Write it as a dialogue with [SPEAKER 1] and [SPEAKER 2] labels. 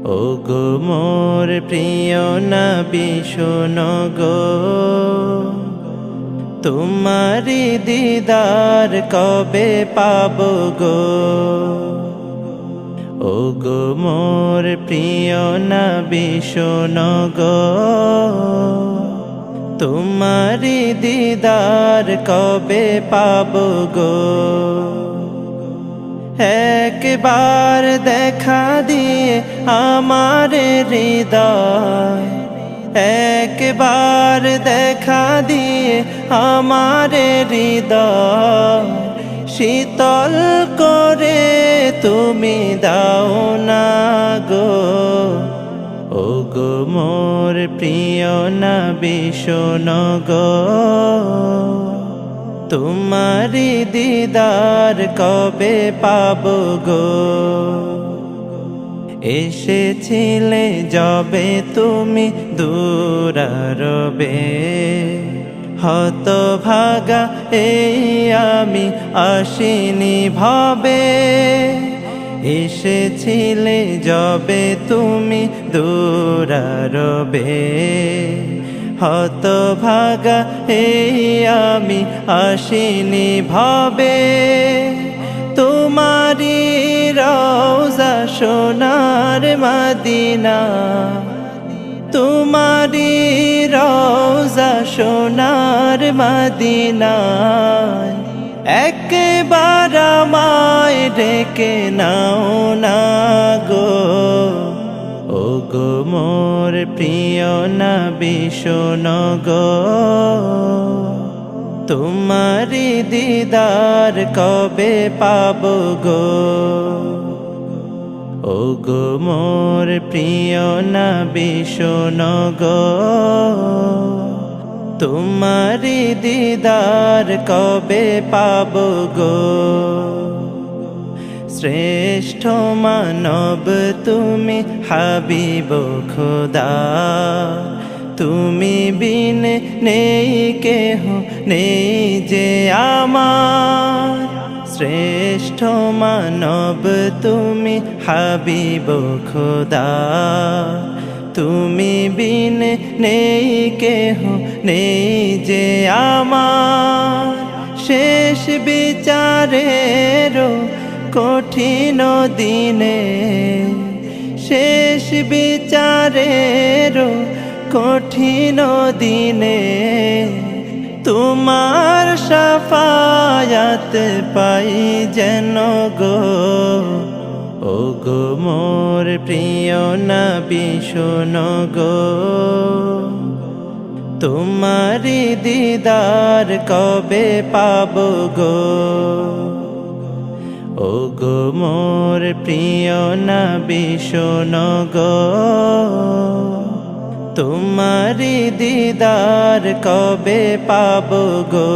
[SPEAKER 1] ও গো মোর প্রিয় নবী শোনো গো, তোমারি দিদার কবে পাবো গো। ও গো মোর প্রিয় নবী শোনো গো, তোমারি দিদার কবে পাবো গো। একবার দেখা দিয়ে আমার হৃদয়, একবার দেখা দিয়ে আমার হৃদয় শীতল করে তুমি দাও না গো। ও গো মোর প্রিয় নবী শোনো গো, তোমারি দিদার কবে পাবো গো। এসেছিলে যবে তুমি দূরারবে, হতভাগা এই আমি আসিনি ভবে। এসেছিলে যবে তুমি দূরারবে, হতভাগা এই আমি আসিনি ভবে। তোমারি রওজা সোনার মদিনা, তোমারি রওজা সোনার মদিনা, একবার আমায় ডেকে নাও না গো। ও গো মোর প্রিয় নবী শোনো গো, তোমারি দিদার কবে পাবো গো। ও গো মোর প্রিয় নবী শোনো গো, তোমারি দিদার কবে পাবো গো। শ্রেষ্ঠ মানব তুমি হাবিব খোদা, তুমি বিন নেই কেহ নেই যে আমার। শ্রেষ্ঠ মানব তুমি হাবিব খোদা, তুমি বিন নেই কেহ নেই যে আমার। শেষ বিচারেরও কঠিন দিনে, শেষ বিচারেরও কঠিন দিনে, তোমার শাফায়াত পাই যেন গো। ও গো মোর প্রিয় নবী শোনো গো, তোমারি দিদার কবে পাবো গো। ও গো মোর প্রিয় নবী শোনো গো, তোমারি দিদার কবে পাবো গো।